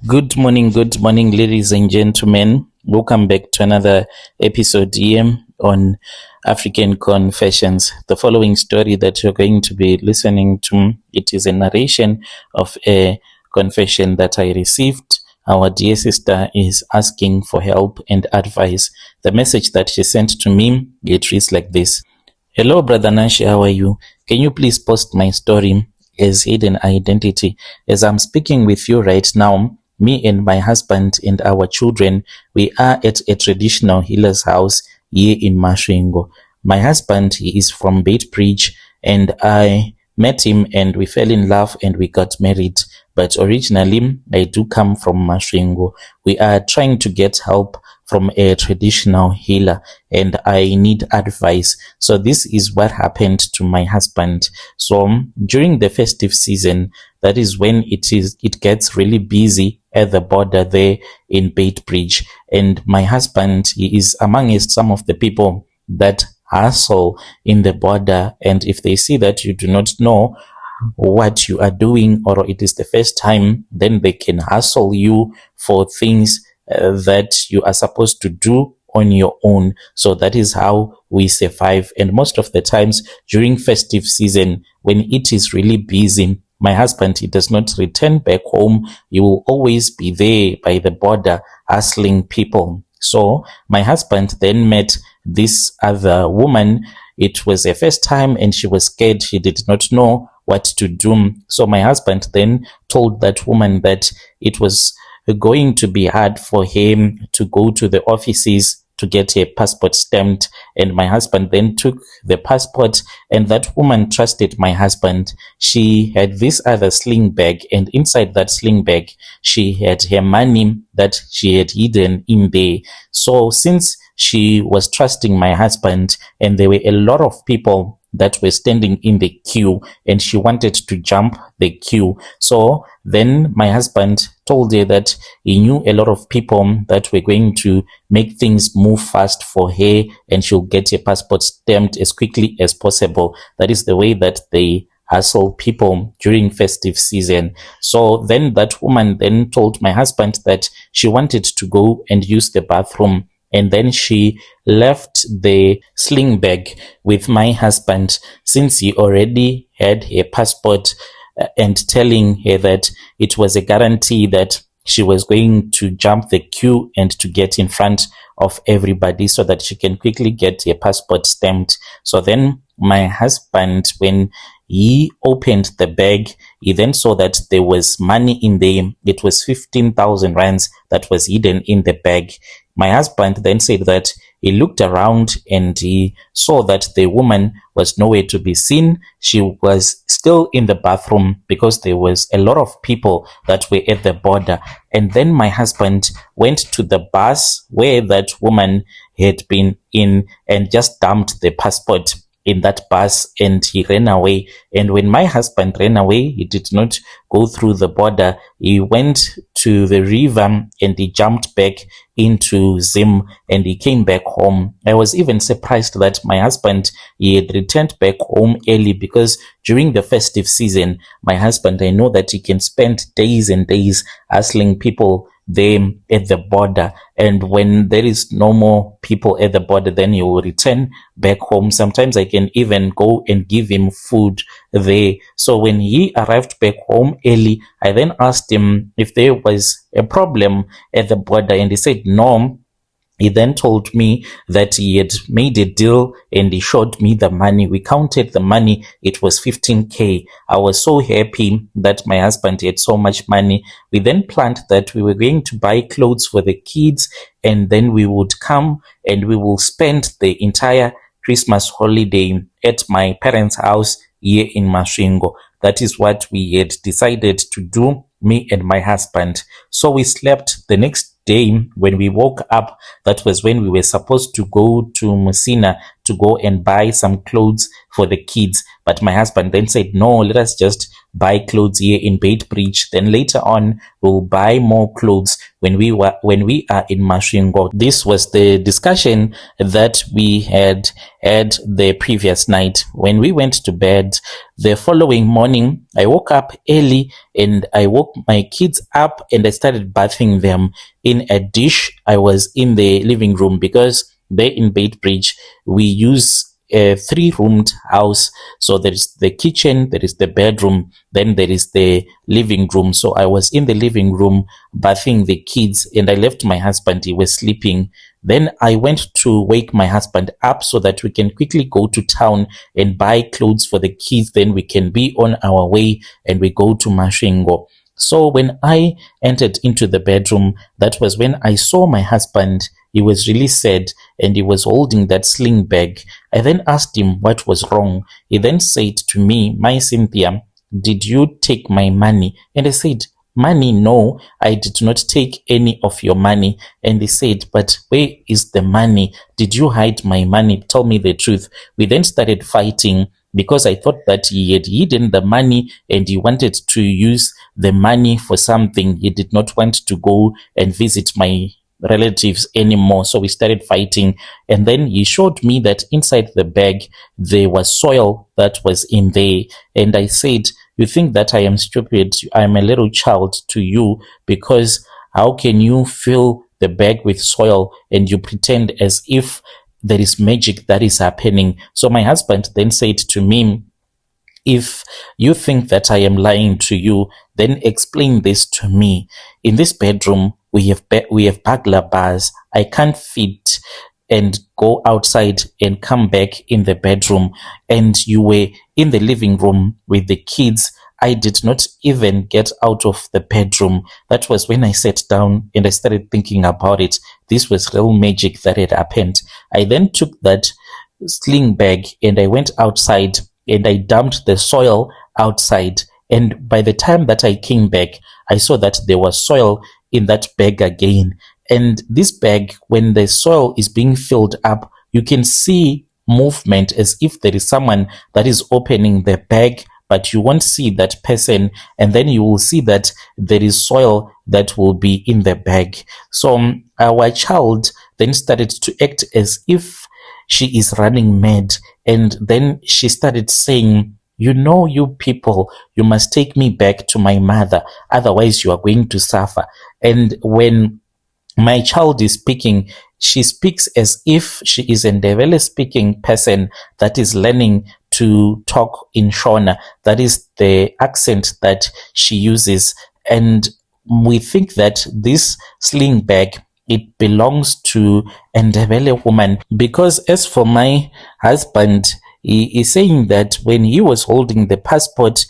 Good morning, ladies and gentlemen. Welcome back to another episode here on African Confessions. The following story that you're going to be listening to, it is a narration of a confession that I received. Our dear sister is asking for help and advice. The message that she sent to me, it reads like this. Hello, Brother Nashi, how are you? Can you please post my story as hidden identity? As I'm speaking with you right now, me and my husband and our children, we are at a traditional healer's house here in Masvingo. My husband, he is from Beitbridge, and I met him and we fell in love and we got married. But originally, I do come from Masvingo. We are trying to get help from a traditional healer and I need advice. So this is what happened to my husband. So during the festive season, that is when it gets really busy at the border there in Beitbridge. And my husband, he is amongst some of the people that hustle in the border. And if they see that you do not know what you are doing or it is the first time, then they can hustle you for things that you are supposed to do on your own. So that is how we survive. And most of the times during festive season, when it is really busy, my husband, he does not return back home. He will always be there by the border hustling people. So my husband then met this other woman. It was her first time and she was scared. She did not know what to do. So my husband then told that woman that it was going to be hard for him to go to the offices to get a passport stamped. And my husband then took the passport, and that woman trusted my husband. She had this other sling bag, and inside that sling bag, she had her money that she had hidden in there. So since she was trusting my husband, and there were a lot of people that were standing in the queue and she wanted to jump the queue. So then my husband told her that he knew a lot of people that were going to make things move fast for her and she'll get a passport stamped as quickly as possible. That is the way that they hustle people during festive season. So then that woman then told my husband that she wanted to go and use the bathroom. And then she left the sling bag with my husband since he already had a passport and telling her that it was a guarantee that she was going to jump the queue and to get in front of everybody so that she can quickly get a passport stamped. So then my husband, when he opened the bag, he then saw that there was money in there. It was 15,000 rands that was hidden in the bag. My husband then said that he looked around and he saw that the woman was nowhere to be seen. She was still in the bathroom because there was a lot of people that were at the border. And then my husband went to the bus where that woman had been in and just dumped the passport in that bus and he ran away. And when my husband ran away, he did not go through the border. He went to the river and he jumped back into Zim and he came back home. I was even surprised that my husband, he had returned back home early because during the festive season, my husband, I know that he can spend days and days hustling people there at the border, and when there is no more people at the border, then he will return back home. Sometimes I can even go and give him food there. So when he arrived back home early, I then asked him if there was a problem at the border, and he said no. He then told me that he had made a deal and he showed me the money. We counted the money. It was 15K. I was so happy that my husband had so much money. We then planned that we were going to buy clothes for the kids and then we would come and we will spend the entire Christmas holiday at my parents' house here in Masvingo. That is what we had decided to do, me and my husband. So we slept. The next day when we woke up, that was when we were supposed to go to Musina to go and buy some clothes for the kids. But my husband then said, no, let us just buy clothes here in Beitbridge. Then later on, we'll buy more clothes when we are in Masvingo. This was the discussion that we had the previous night. When we went to bed the following morning, I woke up early and I woke my kids up and I started bathing them in a dish. I was in the living room because there in Beitbridge we use a 3-roomed house. So there is the kitchen, there is the bedroom, then there is the living room. So I was in the living room bathing the kids and I left my husband. He was sleeping. Then I went to wake my husband up so that we can quickly go to town and buy clothes for the kids. Then we can be on our way and we go to Masvingo. So when I entered into the bedroom, that was when I saw my husband. He was really sad and he was holding that sling bag. I then asked him what was wrong. He then said to me, "My Cynthia, did you take my money?" And I said, "Money? No, I did not take any of your money." And he said, "But where is the money? Did you hide my money? Tell me the truth." We then started fighting because I thought that he had hidden the money and he wanted to use the money for something. He did not want to go and visit my relatives anymore. So we started fighting, and then he showed me that inside the bag there was soil that was in there. And I said, "You think that I am stupid? I am a little child to you, because how can you fill the bag with soil and you pretend as if there is magic that is happening?" So my husband then said to me, "If you think that I am lying to you, then explain this to me. In this bedroom, we have burglar bars. I can't fit and go outside and come back in the bedroom. And you were in the living room with the kids. I did not even get out of the bedroom." That was when I sat down and I started thinking about it. This was real magic that had happened. I then took that sling bag and I went outside and I dumped the soil outside. And by the time that I came back, I saw that there was soil in that bag again. And this bag, when the soil is being filled up, you can see movement as if there is someone that is opening the bag, but you won't see that person. And then you will see that there is soil that will be in the bag. So our child then started to act as if she is running mad. And then she started saying, "You people, you must take me back to my mother. Otherwise, you are going to suffer." And when my child is speaking, she speaks as if she is a Ndebele speaking person that is learning to talk in Shona. That is the accent that she uses. And we think that this sling bag, it belongs to a Ndebele woman, because as for my husband, he is saying that when he was holding the passport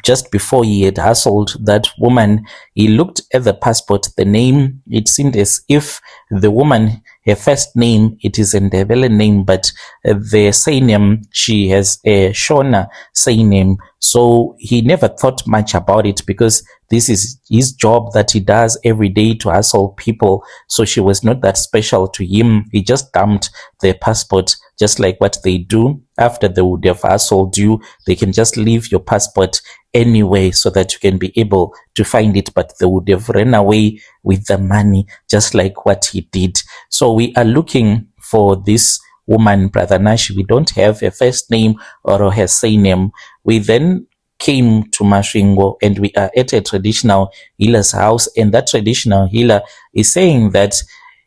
just before he had hustled that woman, he looked at the passport, the name, it seemed as if the woman, her first name, it is a Ndebele name, but the surname, she has a Shona surname. So he never thought much about it because this is his job that he does every day to hustle people. So she was not that special to him. He just dumped the passport, just like what they do after they would have hustled you. They can just leave your passport anyway so that you can be able to find it, but they would have run away with the money, just like what he did. So we are looking for this woman, Brother Nash. We don't have a first name or her surname. We then came to Masvingo and we are at a traditional healer's house, and that traditional healer is saying that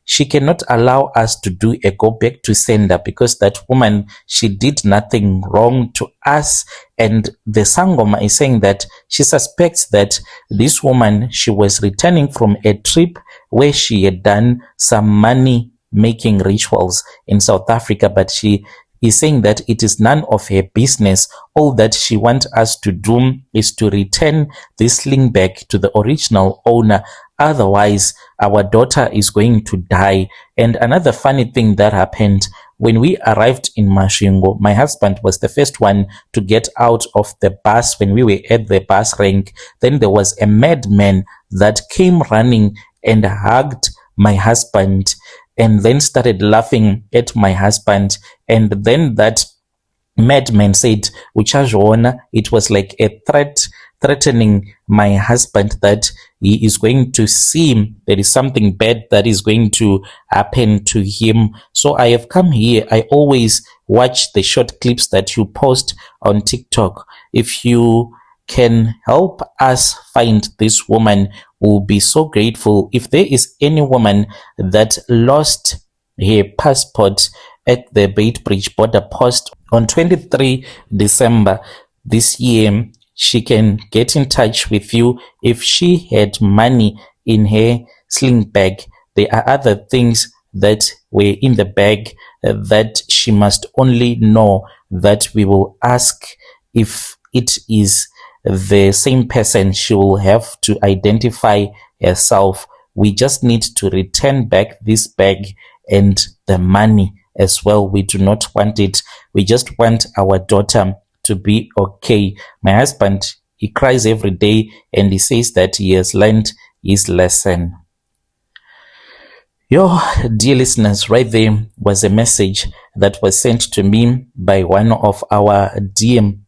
she cannot allow us to do a go back to sender because that woman, she did nothing wrong to us. And the Sangoma is saying that she suspects that this woman, she was returning from a trip where she had done some money making rituals in South Africa, but she is saying that it is none of her business. All that she wants us to do is to return this sling back to the original owner. Otherwise, our daughter is going to die. And another funny thing that happened, when we arrived in Masvingo, my husband was the first one to get out of the bus when we were at the bus rank. Then there was a madman that came running and hugged my husband and then started laughing at my husband. And then that madman said, "Uchazona," it was like a threat threatening my husband that he is going to see there is something bad that is going to happen to him. So I have come here. I always watch the short clips that you post on TikTok. If you can help us find this woman, we'll be so grateful. If there is any woman that lost her passport at the Beitbridge border post on 23 December this year, she can get in touch with you. If she had money in her sling bag, there are other things that were in the bag that she must only know that we will ask if it is the same person. She will have to identify herself. We just need to return back this bag and the money as well. We do not want it. We just want our daughter to be okay. My husband, he cries every day and he says that he has learned his lesson. Yo, dear listeners, right there was a message that was sent to me by one of our DM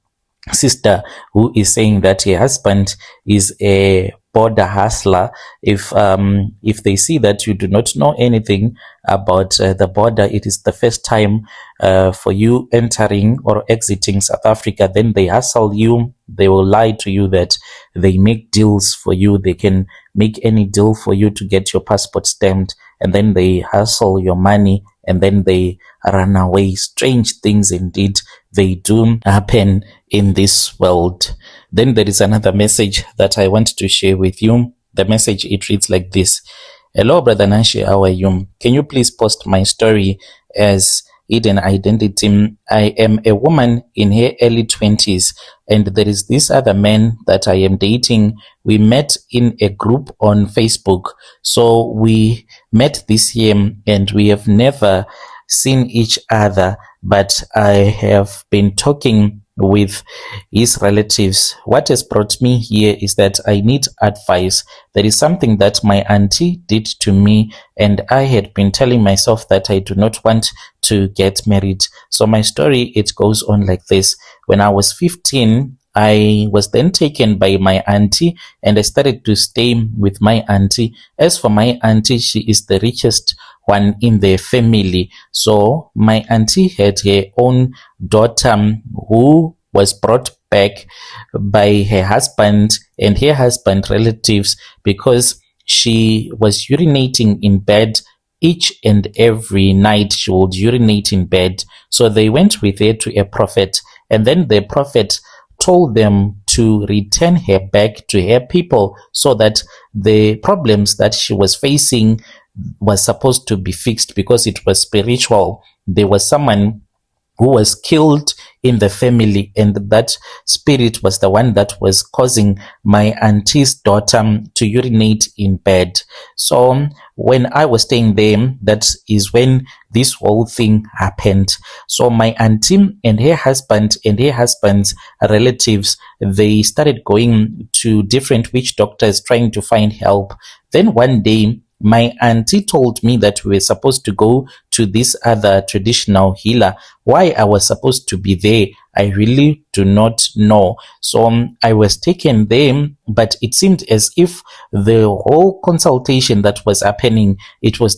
sister who is saying that her husband is a border hustler. If they see that you do not know anything about the border, it is the first time for you entering or exiting South Africa, then they hustle you. They will lie to you that they make deals for you. They can make any deal for you to get your passport stamped, and then they hustle your money and then they run away. Strange things indeed, they do happen in this world. Then there is another message that I want to share with you. The message, it reads like this. Hello, Brother Nashi, how are you? Can you please post my story as hidden identity? I am a woman in her early 20s, and there is this other man that I am dating. We met in a group on Facebook. So we met this year and we have never seen each other, but I have been talking with his relatives. What has brought me here is that I need advice. There is something that my auntie did to me, and I had been telling myself that I do not want to get married. So my story, it goes on like this. When I was 15, I was then taken by my auntie and I started to stay with my auntie. As for my auntie, she is the richest one in the family. So my auntie had her own daughter who was brought back by her husband and her husband relatives because she was urinating in bed each and every night. She would urinate in bed. So they went with her to a prophet, and then the prophet told them to return her back to her people so that the problems that she was facing was supposed to be fixed because it was spiritual. There was someone who was killed in the family, and that spirit was the one that was causing my auntie's daughter to urinate in bed. So when I was staying there, that is when this whole thing happened. So my auntie and her husband and her husband's relatives, they started going to different witch doctors trying to find help. Then one day, my auntie told me that we were supposed to go to this other traditional healer. Why I was supposed to be there, I really do not know. So I was taken there, but it seemed as if the whole consultation that was happening, it was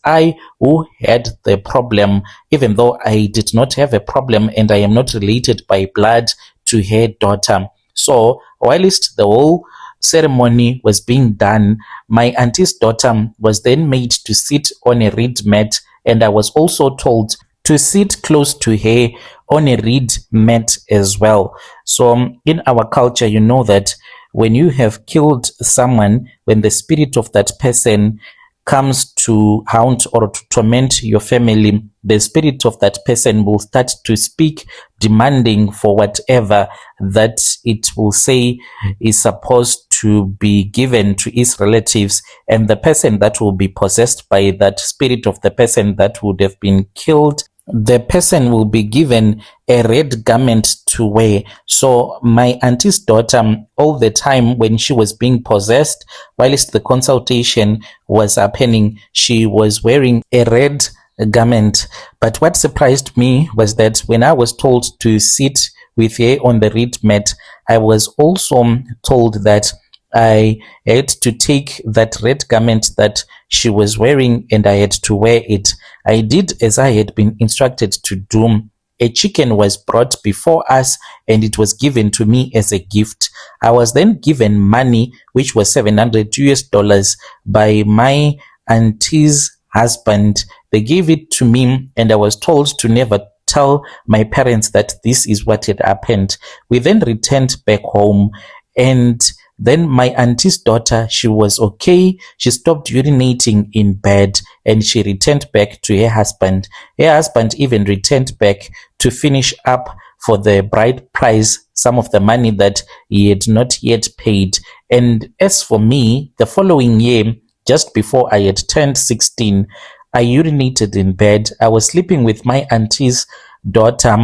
I who had the problem, even though I did not have a problem and I am not related by blood to her daughter. So whilst the whole ceremony was being done, my auntie's daughter was then made to sit on a reed mat, and I was also told to sit close to her on a reed mat as well. So in our culture, you know that when you have killed someone, when the spirit of that person comes to haunt or to torment your family, the spirit of that person will start to speak, demanding for whatever that it will say is supposed to be given to his relatives, and the person that will be possessed by that spirit of the person that would have been killed, the person will be given a red garment to wear. So my auntie's daughter, all the time when she was being possessed, whilst the consultation was happening, she was wearing a red garment. But what surprised me was that when I was told to sit with her on the reed mat. I was also told that I had to take that red garment that she was wearing and I had to wear it. I did as I had been instructed to do. A chicken was brought before us and it was given to me as a gift. I was then given money, which was $700 by my auntie's husband. They gave it to me and I was told to never tell my parents that this is what had happened. We then returned back home, and then my auntie's daughter, she was okay. She stopped urinating in bed and she returned back to her husband. Her husband even returned back to finish up for the bride price some of the money that he had not yet paid. And as for me, the following year, just before I had turned 16, I urinated in bed. I was sleeping with my auntie's daughter.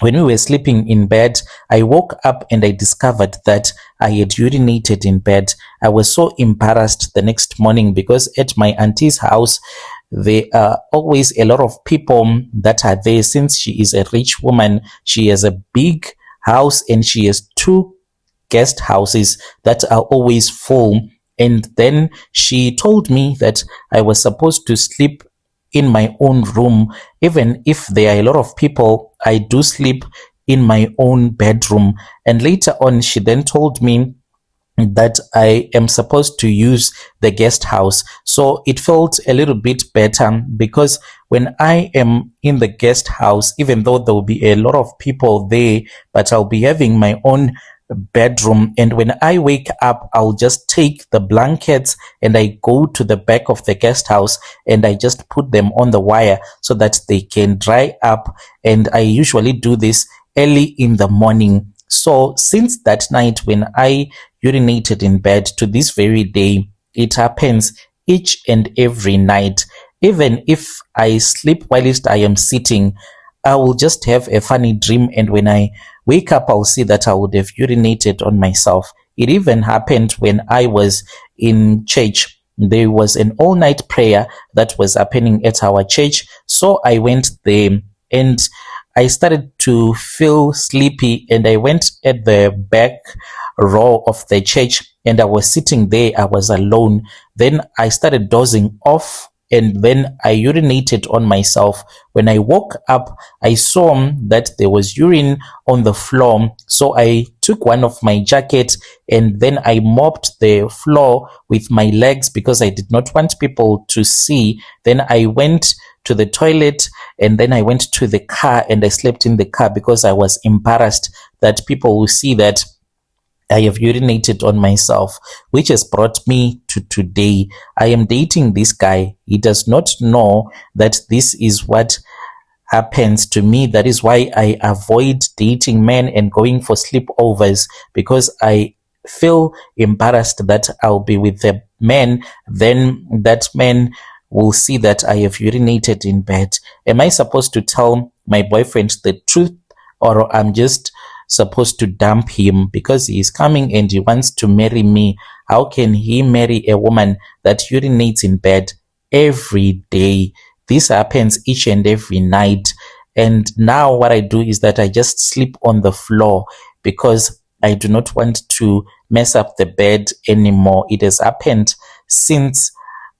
When we were sleeping in bed, I woke up and I discovered that I had urinated in bed. I was so embarrassed the next morning because at my auntie's house, there are always a lot of people that are there. Since she is a rich woman, she has a big house and she has 2 guest houses that are always full. And then she told me that I was supposed to sleep in my own room. Even if there are a lot of people, I do sleep in my own bedroom. And later on, she then told me that I am supposed to use the guest house. So it felt a little bit better because when I am in the guest house, even though there will be a lot of people there, but I'll be having my own bedroom, and when I wake up, I'll just take the blankets and I go to the back of the guest house and I just put them on the wire so that they can dry up. And I usually do this early in the morning. So since that night when I urinated in bed to this very day, it happens each and every night. Even if I sleep whilst I am sitting, I will just have a funny dream, and when I wake up, I'll see that I would have urinated on myself. It even happened when I was in church. There was an all-night prayer that was happening at our church. So I went there and I started to feel sleepy, and I went at the back row of the church and I was sitting there. I was alone. Then I started dozing off and then I urinated on myself. When I woke up, I saw that there was urine on the floor. So I took one of my jackets and then I mopped the floor with my legs because I did not want people to see. Then I went to the toilet and then I went to the car and I slept in the car because I was embarrassed that people will see that I have urinated on myself, which has brought me to today. I am dating this guy. He does not know that this is what happens to me. That is why I avoid dating men and going for sleepovers, because I feel embarrassed that I'll be with the man. Then that man will see that I have urinated in bed. Am I supposed to tell my boyfriend the truth, or I'm just supposed to dump him because he is coming and he wants to marry me? How can he marry a woman that urinates in bed every day? This happens each and every night. And now what I do is that I just sleep on the floor because I do not want to mess up the bed anymore. It has happened since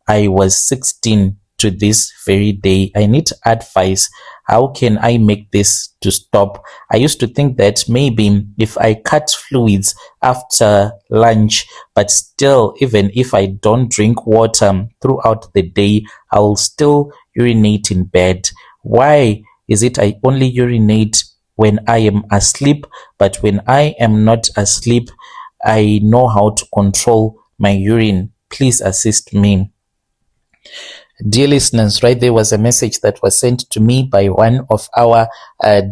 I was 16 to this very day. I need advice. How can I make this to stop? I used to think that maybe if I cut fluids after lunch, but still, even if I don't drink water throughout the day, I'll still urinate in bed. Why is it I only urinate when I am asleep, but when I am not asleep, I know how to control my urine? Please assist me. Dear listeners, right there was a message that was sent to me by one of our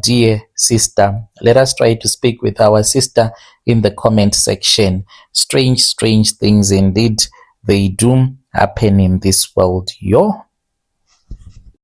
dear sister. Let us try to speak with our sister in the comment section. Strange things indeed, they do happen in this world. Yo.